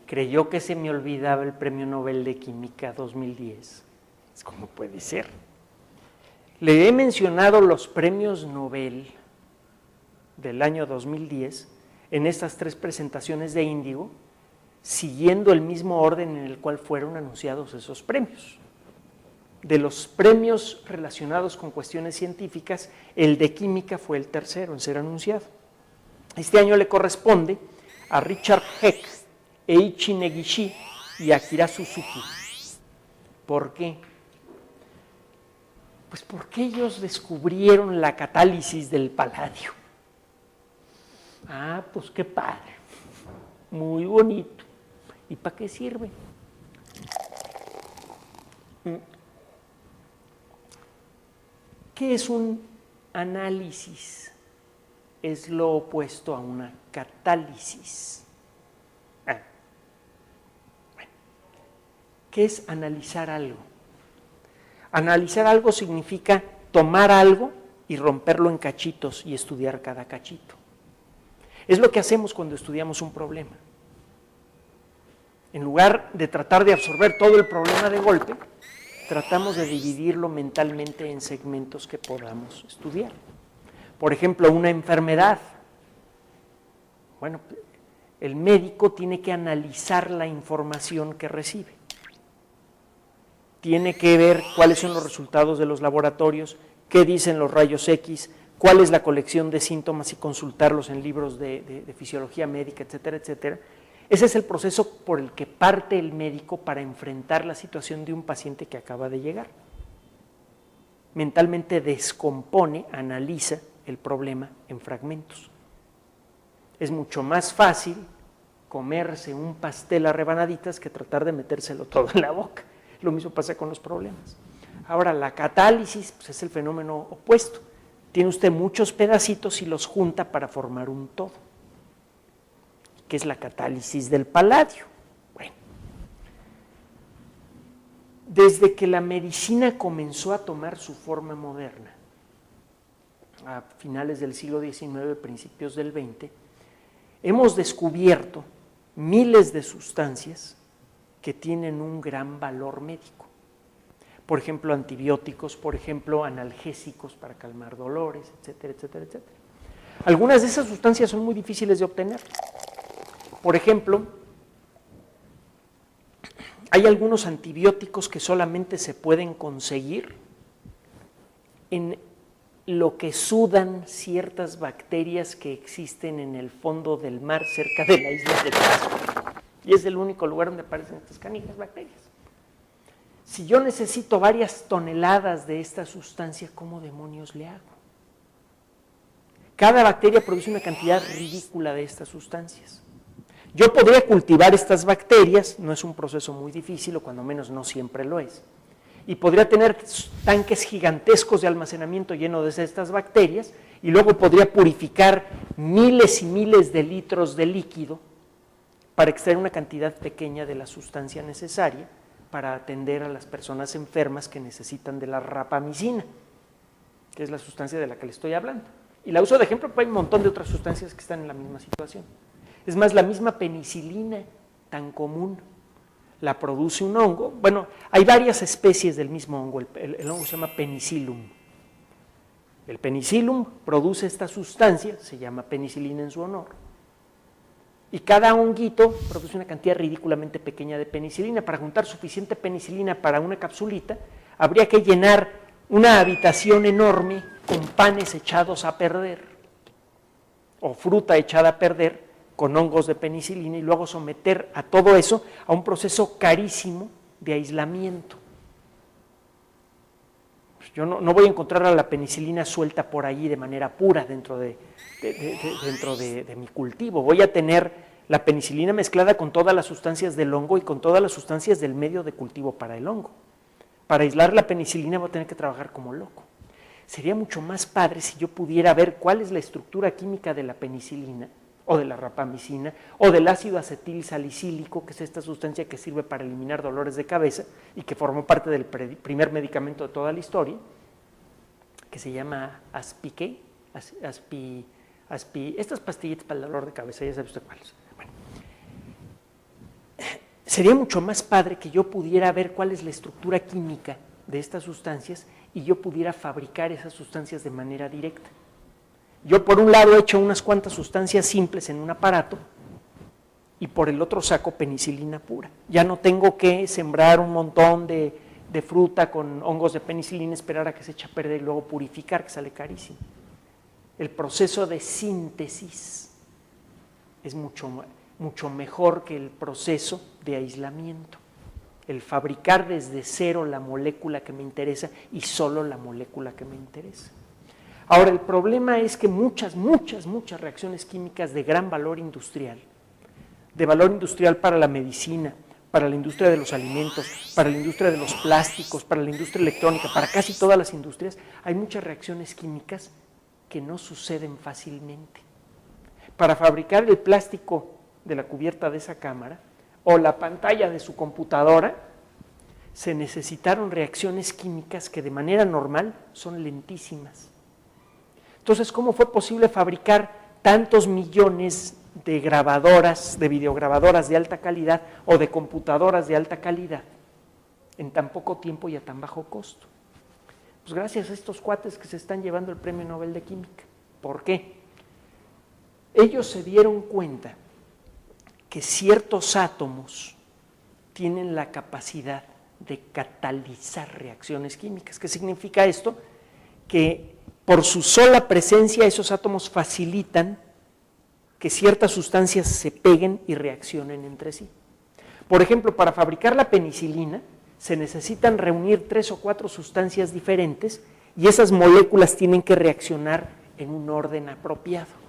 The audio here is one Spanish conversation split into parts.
creyó que se me olvidaba el Premio Nobel de Química 2010. ¿Cómo puede ser? Le he mencionado los premios Nobel del año 2010 en estas 3 presentaciones de Índigo, siguiendo el mismo orden en el cual fueron anunciados esos premios. De los premios relacionados con cuestiones científicas, el de química fue el tercero en ser anunciado. Este año le corresponde a Richard Heck, Eiichi Negishi y Akira Suzuki. ¿Por qué? Pues porque ellos descubrieron la catálisis del paladio. Ah, pues qué padre, muy bonito. ¿Y para qué sirve? ¿Qué es un análisis? Es lo opuesto a una catálisis. Bueno, ¿qué es analizar algo? Analizar algo significa tomar algo y romperlo en cachitos y estudiar cada cachito. Es lo que hacemos cuando estudiamos un problema. En lugar de tratar de absorber todo el problema de golpe, tratamos de dividirlo mentalmente en segmentos que podamos estudiar. Por ejemplo, una enfermedad. Bueno, el médico tiene que analizar la información que recibe. Tiene que ver cuáles son los resultados de los laboratorios, qué dicen los rayos X, cuál es la colección de síntomas y consultarlos en libros de fisiología médica, etcétera, etcétera. Ese es el proceso por el que parte el médico para enfrentar la situación de un paciente que acaba de llegar. Mentalmente descompone, analiza el problema en fragmentos. Es mucho más fácil comerse un pastel a rebanaditas que tratar de metérselo todo en la boca. Lo mismo pasa con los problemas. Ahora, la catálisis pues, es el fenómeno opuesto. Tiene usted muchos pedacitos y los junta para formar un todo, que es la catálisis del paladio. Bueno, desde que la medicina comenzó a tomar su forma moderna, a finales del siglo XIX, principios del XX, hemos descubierto miles de sustancias que tienen un gran valor médico. Por ejemplo, antibióticos, por ejemplo, analgésicos para calmar dolores, etcétera, etcétera, etcétera. Algunas de esas sustancias son muy difíciles de obtener. Por ejemplo, hay algunos antibióticos que solamente se pueden conseguir en lo que sudan ciertas bacterias que existen en el fondo del mar cerca de la isla de Pascua. Y es el único lugar donde aparecen estas canijas bacterias. Si yo necesito varias toneladas de esta sustancia, ¿cómo demonios le hago? Cada bacteria produce una cantidad ridícula de estas sustancias. Yo podría cultivar estas bacterias, no es un proceso muy difícil, o cuando menos no siempre lo es, y podría tener tanques gigantescos de almacenamiento llenos de estas bacterias, y luego podría purificar miles y miles de litros de líquido para extraer una cantidad pequeña de la sustancia necesaria para atender a las personas enfermas que necesitan de la rapamicina, que es la sustancia de la que le estoy hablando. Y la uso de ejemplo, pero hay un montón de otras sustancias que están en la misma situación. Es más, la misma penicilina tan común la produce un hongo. Bueno, hay varias especies del mismo hongo. El hongo se llama Penicillium. El Penicillium produce esta sustancia, se llama penicilina en su honor. Y cada honguito produce una cantidad ridículamente pequeña de penicilina. Para juntar suficiente penicilina para una capsulita, habría que llenar una habitación enorme con panes echados a perder o fruta echada a perder con hongos de penicilina y luego someter a todo eso a un proceso carísimo de aislamiento. Pues yo no voy a encontrar a la penicilina suelta por allí de manera pura dentro de mi cultivo. Voy a tener la penicilina mezclada con todas las sustancias del hongo y con todas las sustancias del medio de cultivo para el hongo. Para aislar la penicilina voy a tener que trabajar como loco. Sería mucho más padre si yo pudiera ver cuál es la estructura química de la penicilina o de la rapamicina o del ácido acetil salicílico, que es esta sustancia que sirve para eliminar dolores de cabeza y que formó parte del primer medicamento de toda la historia, que se llama Aspique, estas pastillitas para el dolor de cabeza, ya sabe usted cuáles. Bueno. sería mucho más padre que yo pudiera ver cuál es la estructura química de estas sustancias y yo pudiera fabricar esas sustancias de manera directa. Yo por un lado he hecho unas cuantas sustancias simples en un aparato y por el otro saco penicilina pura. Ya no tengo que sembrar un montón de fruta con hongos de penicilina, esperar a que se eche a perder y luego purificar, que sale carísimo. El proceso de síntesis es mucho mejor que el proceso de aislamiento. El fabricar desde cero la molécula que me interesa y solo la molécula que me interesa. Ahora, el problema es que muchas reacciones químicas de gran valor industrial, para la medicina, para la industria de los alimentos, para la industria de los plásticos, para la industria electrónica, para casi todas las industrias, hay muchas reacciones químicas que no suceden fácilmente. Para fabricar el plástico de la cubierta de esa cámara o la pantalla de su computadora, se necesitaron reacciones químicas que de manera normal son lentísimas. Entonces, ¿cómo fue posible fabricar tantos millones de grabadoras, de videograbadoras de alta calidad o de computadoras de alta calidad en tan poco tiempo y a tan bajo costo? Pues gracias a estos cuates que se están llevando el Premio Nobel de Química. ¿Por qué? Ellos se dieron cuenta que ciertos átomos tienen la capacidad de catalizar reacciones químicas. ¿Qué significa esto? Que por su sola presencia esos átomos facilitan que ciertas sustancias se peguen y reaccionen entre sí. Por ejemplo, para fabricar la penicilina se necesitan reunir 3 o 4 sustancias diferentes y esas moléculas tienen que reaccionar en un orden apropiado.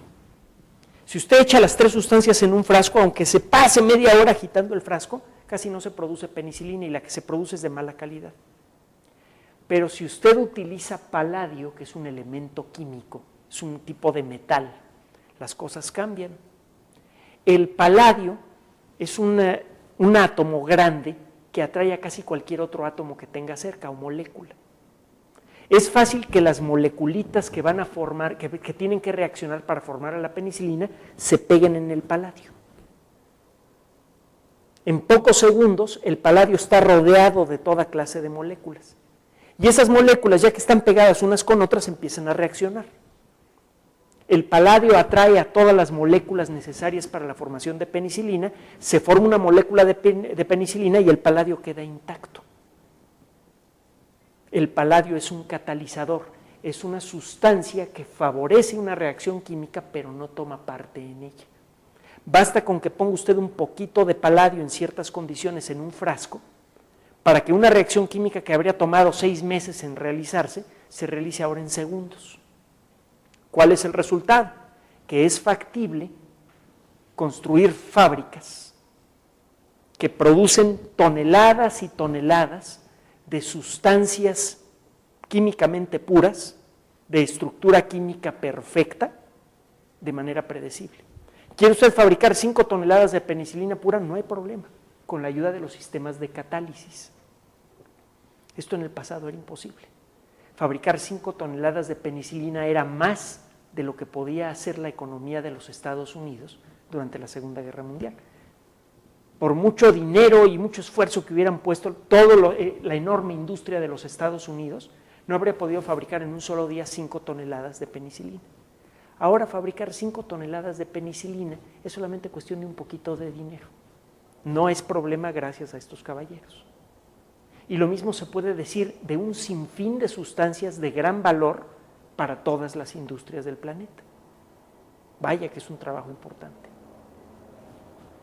Si usted echa las 3 sustancias en un frasco, aunque se pase media hora agitando el frasco, casi no se produce penicilina y la que se produce es de mala calidad. Pero si usted utiliza paladio, que es un elemento químico, es un tipo de metal, las cosas cambian. El paladio es un átomo grande que atrae a casi cualquier otro átomo que tenga cerca o molécula. Es fácil que las moleculitas que van a formar, que tienen que reaccionar para formar a la penicilina, se peguen en el paladio. En pocos segundos el paladio está rodeado de toda clase de moléculas. Y esas moléculas, ya que están pegadas unas con otras, empiezan a reaccionar. El paladio atrae a todas las moléculas necesarias para la formación de penicilina, se forma una molécula de penicilina y el paladio queda intacto. El paladio es un catalizador, es una sustancia que favorece una reacción química pero no toma parte en ella. Basta con que ponga usted un poquito de paladio en ciertas condiciones en un frasco para que una reacción química que habría tomado 6 meses en realizarse, se realice ahora en segundos. ¿Cuál es el resultado? Que es factible construir fábricas que producen toneladas y toneladas de sustancias químicamente puras, de estructura química perfecta, de manera predecible. ¿Quiere usted fabricar 5 toneladas de penicilina pura? No hay problema, con la ayuda de los sistemas de catálisis. Esto en el pasado era imposible. Fabricar 5 toneladas de penicilina era más de lo que podía hacer la economía de los Estados Unidos durante la Segunda Guerra Mundial. Por mucho dinero y mucho esfuerzo que hubieran puesto la enorme industria de los Estados Unidos, no habría podido fabricar en un solo día 5 toneladas de penicilina. Ahora fabricar 5 toneladas de penicilina es solamente cuestión de un poquito de dinero. No es problema gracias a estos caballeros. Y lo mismo se puede decir de un sinfín de sustancias de gran valor para todas las industrias del planeta. Vaya que es un trabajo importante.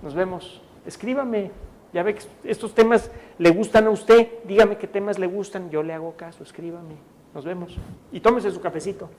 Nos vemos. Escríbame. Ya ve que estos temas le gustan a usted. Dígame qué temas le gustan. Yo le hago caso. Escríbame. Nos vemos. Y tómese su cafecito.